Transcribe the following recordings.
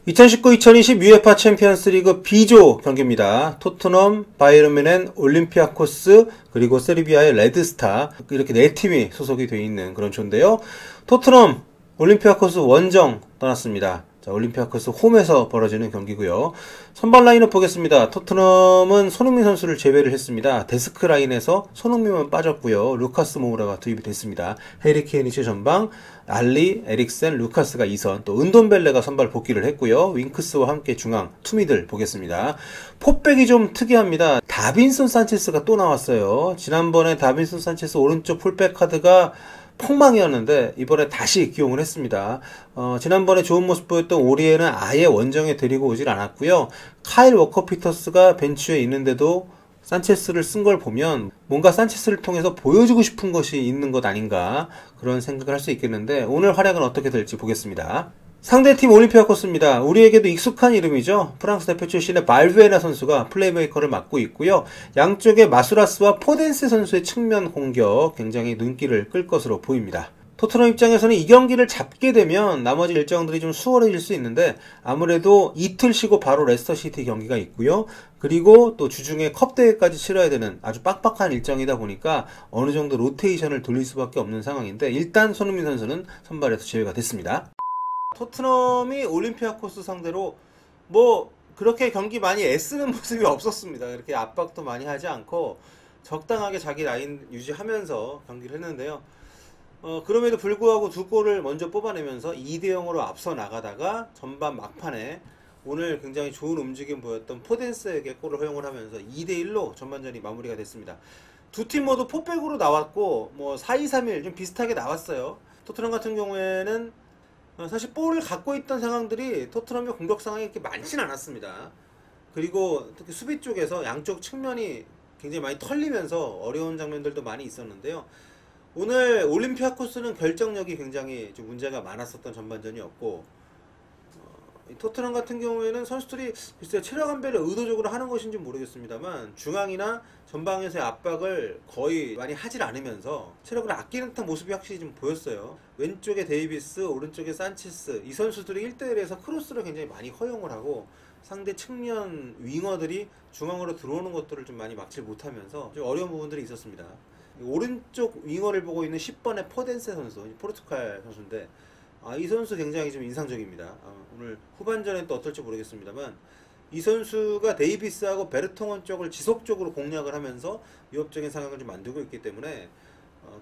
2019-2020 UEFA 챔피언스 리그 B조 경기입니다. 토트넘, 바이에른 뮌헨, 올림피아코스, 그리고 세르비아의 레드스타, 이렇게 네 팀이 소속이 되어 있는 그런 조인데요. 토트넘, 올림피아코스 원정 떠났습니다. 자, 올림피아코스 홈에서 벌어지는 경기고요. 선발 라인업 보겠습니다. 토트넘은 손흥민 선수를 제외를 했습니다. 데스크 라인에서 손흥민만 빠졌고요. 루카스 모우라가 투입이 됐습니다. 해리 케인이 최전방, 알리, 에릭센, 루카스가 2선, 또 은돈벨레가 선발 복귀를 했고요. 윙크스와 함께 중앙 투미들 보겠습니다. 포백이 좀 특이합니다. 다빈손 산체스가 또 나왔어요. 지난번에 다빈손 산체스 오른쪽 풀백 카드가 폭망이었는데 이번에 다시 기용을 했습니다. 지난번에 좋은 모습 보였던 오리에는 아예 원정에 데리고 오질 않았고요. 카일 워커 피터스가 벤치에 있는데도 산체스를 쓴 걸 보면 뭔가 산체스를 통해서 보여주고 싶은 것이 있는 것 아닌가, 그런 생각을 할 수 있겠는데 오늘 활약은 어떻게 될지 보겠습니다. 상대팀 올림피아코스입니다. 우리에게도 익숙한 이름이죠. 프랑스 대표 출신의 발베나 선수가 플레이메이커를 맡고 있고요. 양쪽의 마수라스와 포덴세 선수의 측면 공격 굉장히 눈길을 끌 것으로 보입니다. 토트넘 입장에서는 이 경기를 잡게 되면 나머지 일정들이 좀 수월해질 수 있는데, 아무래도 이틀 쉬고 바로 레스터시티 경기가 있고요. 그리고 또 주중에 컵대회까지 치러야 되는 아주 빡빡한 일정이다 보니까 어느 정도 로테이션을 돌릴 수밖에 없는 상황인데, 일단 손흥민 선수는 선발에서 제외가 됐습니다. 토트넘이 올림피아코스 상대로 그렇게 경기 많이 애쓰는 모습이 없었습니다. 이렇게 압박도 많이 하지 않고 적당하게 자기 라인 유지하면서 경기를 했는데요. 그럼에도 불구하고 두 골을 먼저 뽑아내면서 2대0으로 앞서 나가다가 전반 막판에 오늘 굉장히 좋은 움직임 보였던 포덴스에게 골을 허용을 하면서 2대1로 전반전이 마무리가 됐습니다. 두 팀 모두 포백으로 나왔고 4-2-3-1 좀 비슷하게 나왔어요. 토트넘 같은 경우에는 사실 볼을 갖고 있던 상황들이 토트넘의 공격 상황이 이렇게 많진 않았습니다. 그리고 특히 수비 쪽에서 양쪽 측면이 굉장히 많이 털리면서 어려운 장면들도 많이 있었는데요. 오늘 올림피아코스는 결정력이 굉장히 좀 문제가 많았었던 전반전이었고, 토트넘 같은 경우에는 선수들이 글쎄요, 체력 안배를 의도적으로 하는 것인지 모르겠습니다만 중앙이나 전방에서의 압박을 거의 많이 하질 않으면서 체력을 아끼는 듯한 모습이 확실히 좀 보였어요. 왼쪽에 데이비스, 오른쪽에 산체스, 이 선수들이 1대1에서 크로스를 굉장히 많이 허용을 하고 상대 측면 윙어들이 중앙으로 들어오는 것들을 좀 많이 막지 못하면서 좀 어려운 부분들이 있었습니다. 오른쪽 윙어를 보고 있는 10번의 포덴세 선수, 포르투갈 선수인데 이 선수 굉장히 좀 인상적입니다. 오늘 후반전엔 또 어떨지 모르겠습니다만 이 선수가 데이비스하고 베르통원 쪽을 지속적으로 공략을 하면서 위협적인 상황을 좀 만들고 있기 때문에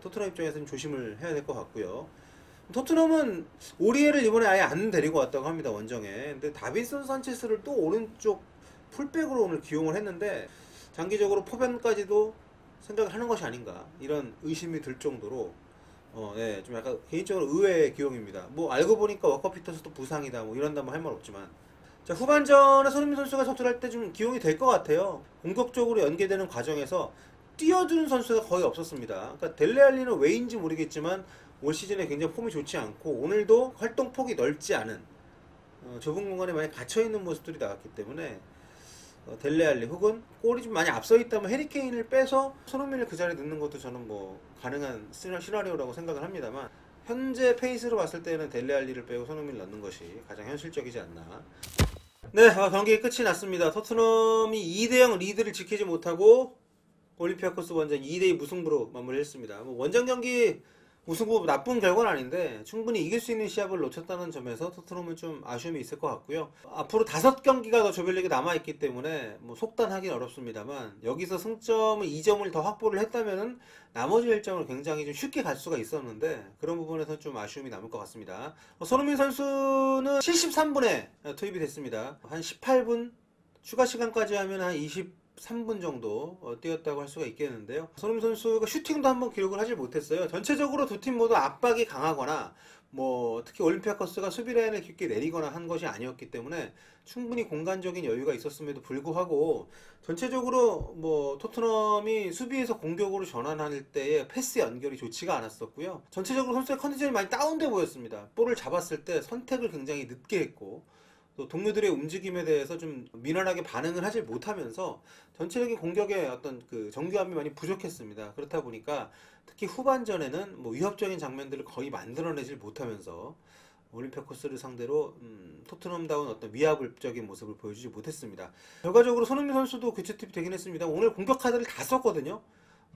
토트넘 입장에서는 조심을 해야 될 것 같고요. 토트넘은 오리에를 이번에 아예 안 데리고 왔다고 합니다, 원정에. 근데 다빈손 산체스를 또 오른쪽 풀백으로 오늘 기용을 했는데 장기적으로 포변까지도 생각을 하는 것이 아닌가, 이런 의심이 들 정도로 좀 약간 개인적으로 의외의 기용입니다. 알고 보니까 워커 피터스도 부상이다 이런다면 할 말 없지만, 자, 후반전에 손흥민 선수가 접전할 때 좀 기용이 될 것 같아요. 공격적으로 연계되는 과정에서 뛰어드는 선수가 거의 없었습니다. 그러니까 델레알리는 왜인지 모르겠지만 올 시즌에 굉장히 폼이 좋지 않고 오늘도 활동폭이 넓지 않은 좁은 공간에 많이 갇혀있는 모습들이 나왔기 때문에 델레알리 혹은 골이 좀 많이 앞서 있다면 해리 케인을 빼서 손흥민을 그 자리에 넣는 것도 저는 가능한 시나리오라고 생각을 합니다만, 현재 페이스로 봤을 때는 델레알리를 빼고 손흥민을 넣는 것이 가장 현실적이지 않나. 네, 경기 끝이 났습니다. 토트넘이 2대0 리드를 지키지 못하고 올림피아코스 원정 2대2 무승부로 마무리했습니다. 원정 경기 무승부 나쁜 결과는 아닌데 충분히 이길 수 있는 시합을 놓쳤다는 점에서 토트넘은 좀 아쉬움이 있을 것 같고요. 앞으로 5경기가 더 조별리그 남아있기 때문에 속단하기는 어렵습니다만, 여기서 승점을 2점을 더 확보를 했다면 나머지 일정을 굉장히 좀 쉽게 갈 수가 있었는데 그런 부분에서 좀 아쉬움이 남을 것 같습니다. 손흥민 선수는 73분에 투입이 됐습니다. 한 18분 추가 시간까지 하면 한 23분 정도 뛰었다고 할 수가 있겠는데요. 손흥민 선수가 슈팅도 한번 기록을 하지 못했어요. 전체적으로 두 팀 모두 압박이 강하거나 특히 올림피아코스가 수비 라인을 깊게 내리거나 한 것이 아니었기 때문에 충분히 공간적인 여유가 있었음에도 불구하고 전체적으로 토트넘이 수비에서 공격으로 전환할 때의 패스 연결이 좋지가 않았었고요. 전체적으로 선수의 컨디션이 많이 다운돼 보였습니다. 볼을 잡았을 때 선택을 굉장히 늦게 했고, 또 동료들의 움직임에 대해서 좀 민원하게 반응을 하지 못하면서 전체적인 공격의 어떤 그 정교함이 많이 부족했습니다. 그렇다 보니까 특히 후반전에는 위협적인 장면들을 거의 만들어내질 못하면서 올림피아코스를 상대로 토트넘다운 어떤 위압적인 모습을 보여주지 못했습니다. 결과적으로 손흥민 선수도 교체 투입이 되긴 했습니다. 오늘 공격 카드를 다 썼거든요.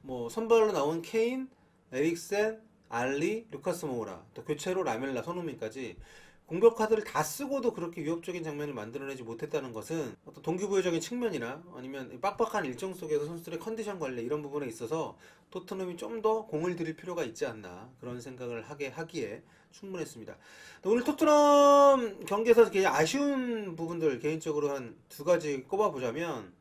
뭐 선발로 나온 케인, 에릭센, 알리, 루카스 모우라, 또 교체로 라멜라, 손흥민까지 공격 카드를 다 쓰고도 그렇게 위협적인 장면을 만들어내지 못했다는 것은 어떤 동기부여적인 측면이나 아니면 빡빡한 일정 속에서 선수들의 컨디션 관리 이런 부분에 있어서 토트넘이 좀 더 공을 들일 필요가 있지 않나 그런 생각을 하기에 충분했습니다. 오늘 토트넘 경기에서 아쉬운 부분들 개인적으로 한 두 가지 꼽아보자면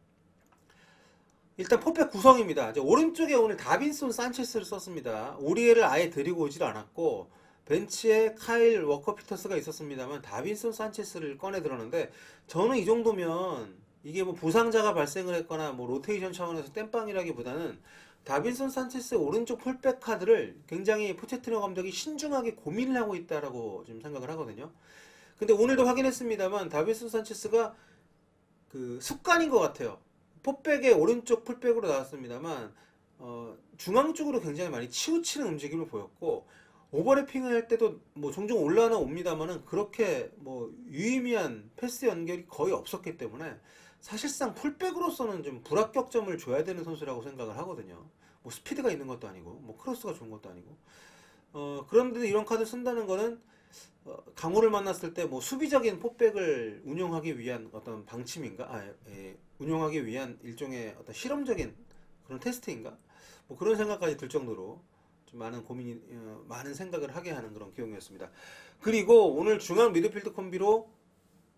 일단 포백 구성입니다. 오른쪽에 오늘 다빈손 산체스를 썼습니다. 오리에를 아예 데리고 오질 않았고 벤치에 카일 워커 피터스가 있었습니다만 다빈손 산체스를 꺼내 들었는데 저는 이 정도면 이게 뭐 부상자가 발생을 했거나 뭐 로테이션 차원에서 땜빵이라기보다는 다빈손 산체스의 오른쪽 풀백 카드를 굉장히 포체티노 감독이 신중하게 고민을 하고 있다라고 지금 생각을 하거든요. 근데 오늘도 확인했습니다만 다빈손 산체스가 그 습관인 것 같아요. 포백의 오른쪽 풀백으로 나왔습니다만 중앙 쪽으로 굉장히 많이 치우치는 움직임을 보였고 오버래핑을 할 때도 뭐 종종 올라나 옵니다만은 그렇게 뭐 유의미한 패스 연결이 거의 없었기 때문에 사실상 풀백으로서는 좀 불합격점을 줘야 되는 선수라고 생각을 하거든요. 뭐 스피드가 있는 것도 아니고 뭐 크로스가 좋은 것도 아니고 그런데 이런 카드 쓴다는 거는 강호를 만났을 때 뭐 수비적인 포백을 운용하기 위한 어떤 방침인가? 운용하기 위한 일종의 어떤 실험적인 그런 테스트인가? 뭐 그런 생각까지 들 정도로 좀 많은 고민이, 많은 생각을 하게 하는 그런 기용이었습니다. 그리고 오늘 중앙 미드필드 콤비로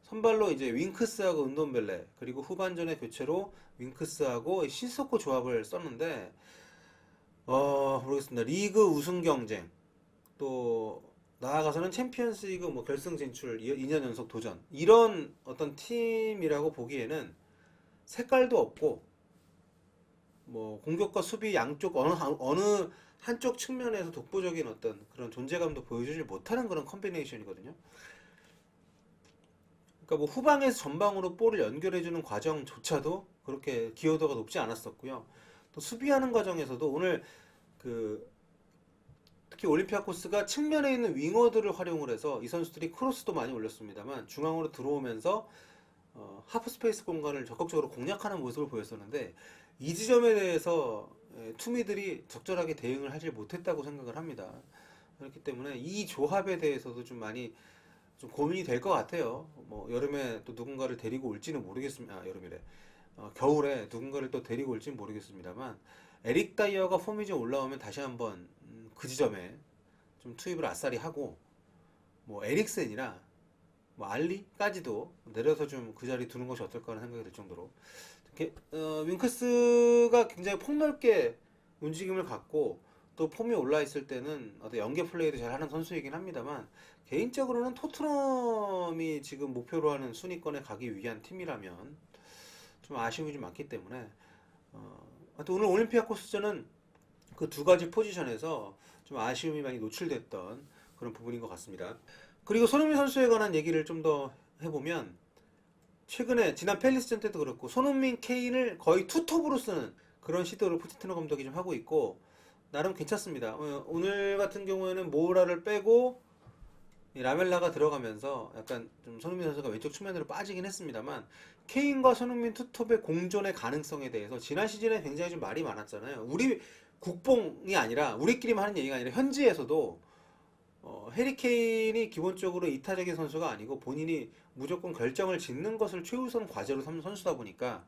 선발로 이제 윙크스하고 은돈벨레 그리고 후반전에 교체로 윙크스하고 시소코 조합을 썼는데 모르겠습니다. 리그 우승 경쟁 또 나아가서는 챔피언스리그 뭐 결승 진출 2년 연속 도전 이런 어떤 팀이라고 보기에는 색깔도 없고 뭐 공격과 수비 양쪽 어느 한쪽 측면에서 독보적인 어떤 그런 존재감도 보여주지 못하는 그런 컴비네이션이거든요. 그러니까 뭐 후방에서 전방으로 볼을 연결해주는 과정조차도 그렇게 기여도가 높지 않았었고요. 또 수비하는 과정에서도 오늘 특히 올림피아코스가 측면에 있는 윙어들을 활용을 해서 이 선수들이 크로스도 많이 올렸습니다만 중앙으로 들어오면서 하프 스페이스 공간을 적극적으로 공략하는 모습을 보였었는데 이 지점에 대해서 투미들이 적절하게 대응을 하지 못했다고 생각을 합니다. 그렇기 때문에 이 조합에 대해서도 좀 많이 좀 고민이 될 것 같아요. 뭐 여름에 또 누군가를 데리고 올지는 모르겠습니다. 여름이래. 겨울에 누군가를 또 데리고 올지는 모르겠습니다만 에릭 다이어가 폼이 좀 올라오면 다시 한번 그 지점에 좀 투입을 아싸리 하고 뭐 에릭센이나 뭐 알리까지도 내려서 좀 그 자리 두는 것이 어떨까 하는 생각이 들 정도로 윙크스가 굉장히 폭넓게 움직임을 갖고 또 폼이 올라 있을 때는 어떤 연계 플레이도 잘 하는 선수이긴 합니다만 개인적으로는 토트넘이 지금 목표로 하는 순위권에 가기 위한 팀이라면 좀 아쉬움이 좀 많기 때문에 하여튼 오늘 올림피아코스전은 그 두 가지 포지션에서 좀 아쉬움이 많이 노출됐던 그런 부분인 것 같습니다. 그리고 손흥민 선수에 관한 얘기를 좀 더 해보면 최근에 지난 팰리스전 때도 그렇고 손흥민 케인을 거의 투톱으로 쓰는 그런 시도를 포체티노 감독이 좀 하고 있고 나름 괜찮습니다. 오늘 같은 경우에는 모우라를 빼고 라멜라가 들어가면서 약간 좀 손흥민 선수가 왼쪽 측면으로 빠지긴 했습니다만 케인과 손흥민 투톱의 공존의 가능성에 대해서 지난 시즌에 굉장히 좀 말이 많았잖아요. 우리 국뽕이 아니라 우리끼리만 하는 얘기가 아니라 현지에서도 해리 케인이 기본적으로 이타적인 선수가 아니고 본인이 무조건 결정을 짓는 것을 최우선 과제로 삼는 선수다 보니까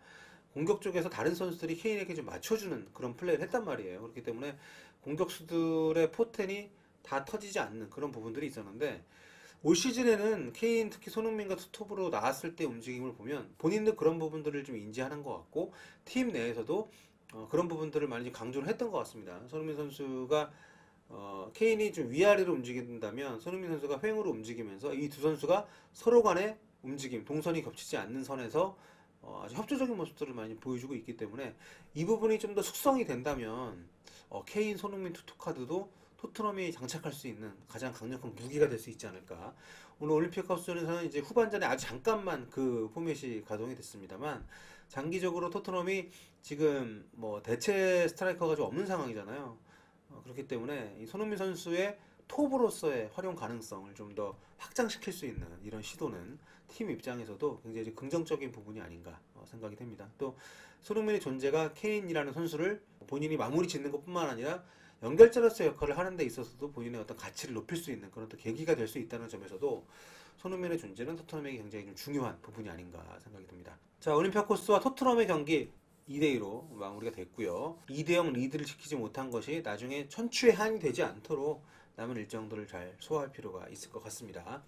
공격 쪽에서 다른 선수들이 케인에게 좀 맞춰주는 그런 플레이를 했단 말이에요. 그렇기 때문에 공격수들의 포텐이 다 터지지 않는 그런 부분들이 있었는데 올 시즌에는 케인 특히 손흥민과 투톱으로 나왔을 때 움직임을 보면 본인도 그런 부분들을 좀 인지하는 것 같고 팀 내에서도 그런 부분들을 많이 강조를 했던 것 같습니다. 손흥민 선수가 케인이 좀 위아래로 움직인다면 손흥민 선수가 횡으로 움직이면서 이 두 선수가 서로 간의 움직임, 동선이 겹치지 않는 선에서 아주 협조적인 모습들을 많이 보여주고 있기 때문에 이 부분이 좀 더 숙성이 된다면 케인, 손흥민 투톱 카드도 토트넘이 장착할 수 있는 가장 강력한 무기가 될 수 있지 않을까. 오늘 올림픽하우스전에서는 이제 후반전에 아주 잠깐만 그 포맷이 가동이 됐습니다만 장기적으로 토트넘이 지금 뭐 대체 스트라이커가 좀 없는 상황이잖아요. 그렇기 때문에 이 손흥민 선수의 톱으로서의 활용 가능성을 좀 더 확장시킬 수 있는 이런 시도는 팀 입장에서도 굉장히 긍정적인 부분이 아닌가 생각이 됩니다. 또 손흥민의 존재가 케인이라는 선수를 본인이 마무리 짓는 것뿐만 아니라 연결자로서의 역할을 하는 데 있어서도 본인의 어떤 가치를 높일 수 있는 그런 또 계기가 될 수 있다는 점에서도 손흥민의 존재는 토트넘에게 굉장히 좀 중요한 부분이 아닌가 생각이 듭니다. 자, 올림피아코스와 토트넘의 경기 2대2로 마무리가 됐고요. 2대0 리드를 지키지 못한 것이 나중에 천추의 한이 되지 않도록 남은 일정들을 잘 소화할 필요가 있을 것 같습니다.